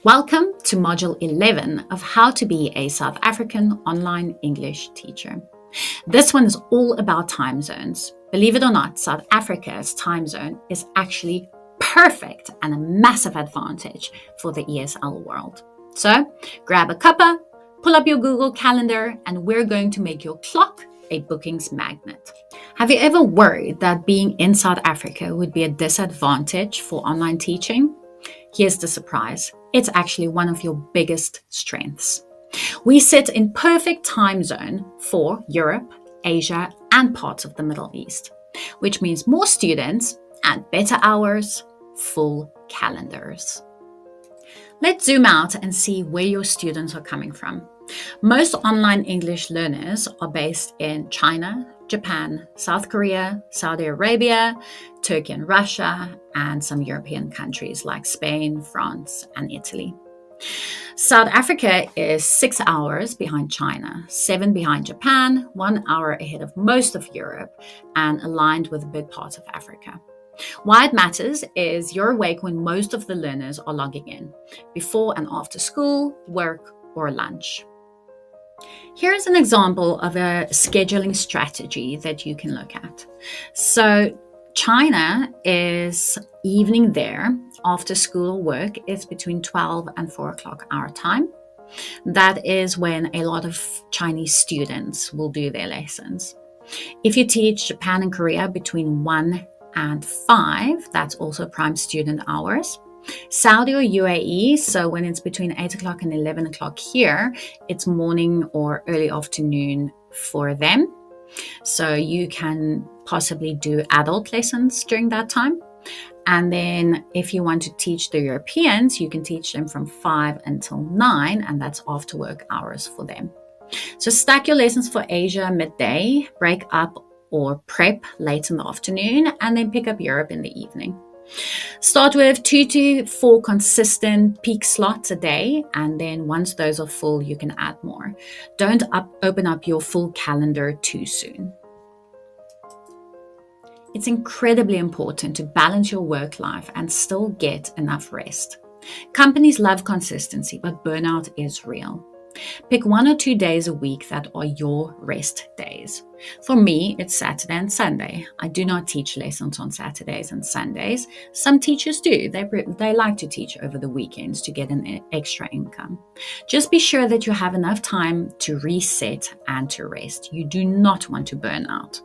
Welcome to Module 11 of How to be a South African Online English Teacher. This one is all about time zones. Believe it or not, South Africa's time zone is actually perfect and a massive advantage for the ESL world. So grab a cuppa, pull up your Google Calendar, and we're going to make your clock a bookings magnet. Have you ever worried that being in South Africa would be a disadvantage for online teaching? Here's the surprise. It's actually one of your biggest strengths. We sit in perfect time zone for Europe, Asia, and parts of the Middle East, which means more students and better hours, full calendars. Let's zoom out and see where your students are coming from. Most online English learners are based in China, Japan, South Korea, Saudi Arabia, Turkey and Russia, and some European countries like Spain, France, and Italy. South Africa is 6 hours behind China, 7 behind Japan, 1 hour ahead of most of Europe, and aligned with a big part of Africa. Why it matters is you're awake when most of the learners are logging in, before and after school, work, or lunch. Here's an example of a scheduling strategy that you can look at. So China is evening there. After school work is between 12 and 4 o'clock our time. That is when a lot of Chinese students will do their lessons. If you teach Japan and Korea between 1 and 5, that's also prime student hours. Saudi or UAE, so when it's between 8 o'clock and 11 o'clock here, it's morning or early afternoon for them. So you can possibly do adult lessons during that time. And then if you want to teach the Europeans, you can teach them from 5 until 9, and that's after work hours for them. So stack your lessons for Asia midday, break up or prep late in the afternoon, and then pick up Europe in the evening. Start with 2 to 4 consistent peak slots a day, and then once those are full, you can add more. Don't open up your full calendar too soon. It's incredibly important to balance your work life and still get enough rest. Companies love consistency, but burnout is real. Pick 1 or 2 days a week that are your rest days. For me, it's Saturday and Sunday. I do not teach lessons on Saturdays and Sundays. Some teachers do. They like to teach over the weekends to get an extra income. Just be sure that you have enough time to reset and to rest. You do not want to burn out.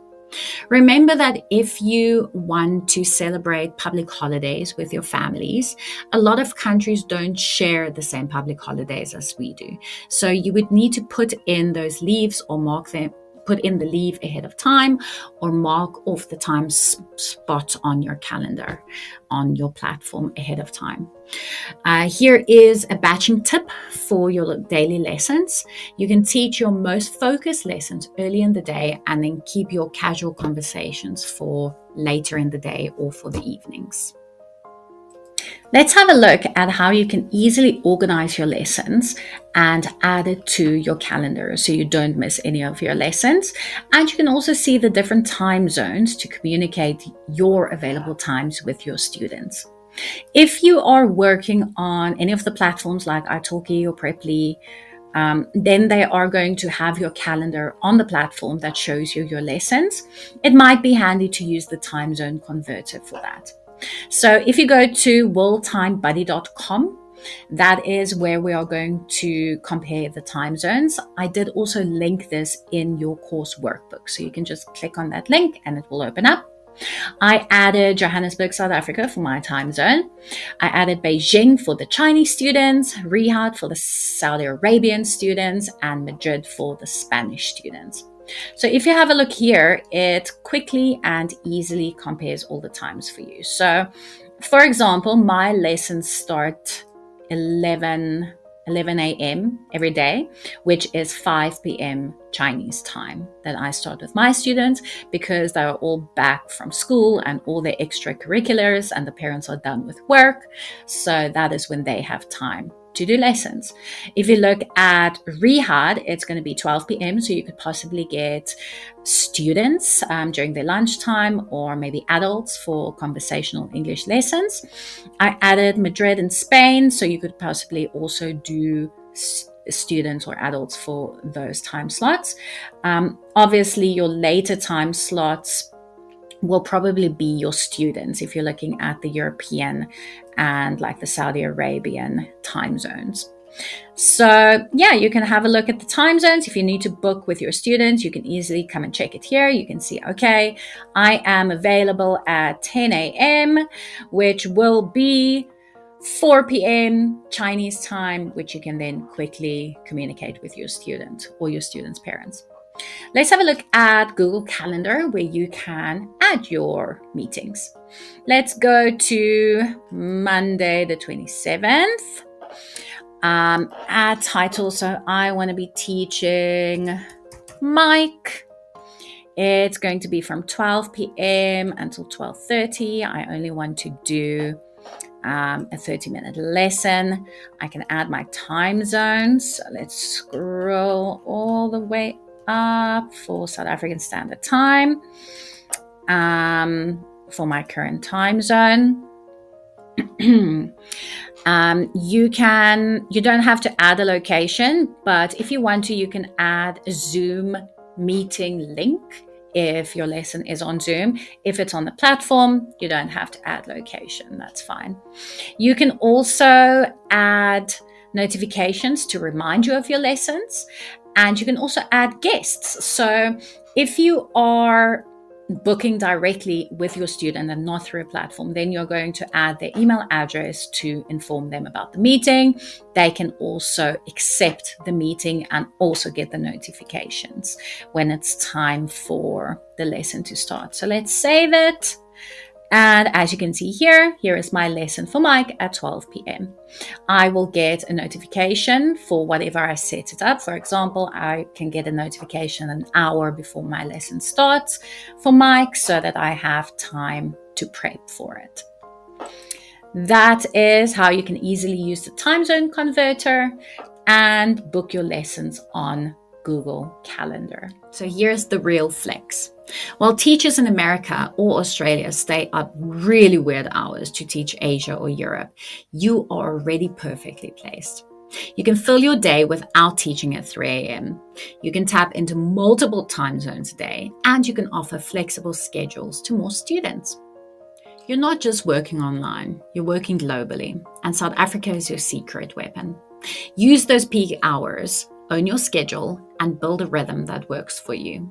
Remember that if you want to celebrate public holidays with your families, a lot of countries don't share the same public holidays as we do. So you would need to put in those leaves or put in the leave ahead of time, or mark off the time spot on your calendar, on your platform ahead of time. Here is a batching tip for your daily lessons. You can teach your most focused lessons early in the day and then keep your casual conversations for later in the day or for the evenings. Let's have a look at how you can easily organize your lessons and add it to your calendar so you don't miss any of your lessons. And you can also see the different time zones to communicate your available times with your students. If you are working on any of the platforms like italki or Preply, then they are going to have your calendar on the platform that shows you your lessons. It might be handy to use the time zone converter for that. So if you go to worldtimebuddy.com, that is where we are going to compare the time zones. I did also link this in your course workbook. So you can just click on that link and it will open up. I added Johannesburg, South Africa for my time zone. I added Beijing for the Chinese students, Riyadh for the Saudi Arabian students, and Madrid for the Spanish students. So if you have a look here, it quickly and easily compares all the times for you. So for example, my lessons start 11 a.m. every day, which is 5 p.m. Chinese time that I start with my students because they are all back from school and all their extracurriculars and the parents are done with work. So that is when they have time to do lessons. If you look at Riyadh, it's going to be 12 p.m. So you could possibly get students during their lunchtime, or maybe adults for conversational English lessons. I added Madrid in Spain, so you could possibly also do students or adults for those time slots. Obviously, your later time slots will probably be your students if you're looking at the European and like the Saudi Arabian time zones. So yeah, you can have a look at the time zones. If you need to book with your students, you can easily come and check it here. You can see, okay, I am available at 10 a.m., which will be 4 p.m. Chinese time, which you can then quickly communicate with your student or your student's parents. Let's have a look at Google Calendar, where you can add your meetings. Let's go to Monday the 27th. Add title. So I want to be teaching Mike. It's going to be from 12 p.m. until 12:30. I only want to do a 30-minute lesson. I can add my time zones. So let's scroll all the way up for South African Standard Time, for my current time zone. You don't have to add a location, but if you want to, you can add a Zoom meeting link if your lesson is on Zoom. If it's on the platform, you don't have to add location. That's fine. You can also add notifications to remind you of your lessons, and you can also add guests. So if you are booking directly with your student and not through a platform, then you're going to add their email address to inform them about the meeting. They can also accept the meeting and also get the notifications when it's time for the lesson to start. So let's save it. And as you can see here is my lesson for Mike at 12 p.m. I will get a notification for whatever I set it up. For example, I can get a notification an hour before my lesson starts for Mike, so that I have time to prep for it. That is how you can easily use the time zone converter and book your lessons on Google Calendar. So here's the real flex. While teachers in America or Australia stay up really weird hours to teach Asia or Europe, you are already perfectly placed. You can fill your day without teaching at 3 a.m. You can tap into multiple time zones a day, and you can offer flexible schedules to more students. You're not just working online, you're working globally, and South Africa is your secret weapon. Use those peak hours, own your schedule, and build a rhythm that works for you.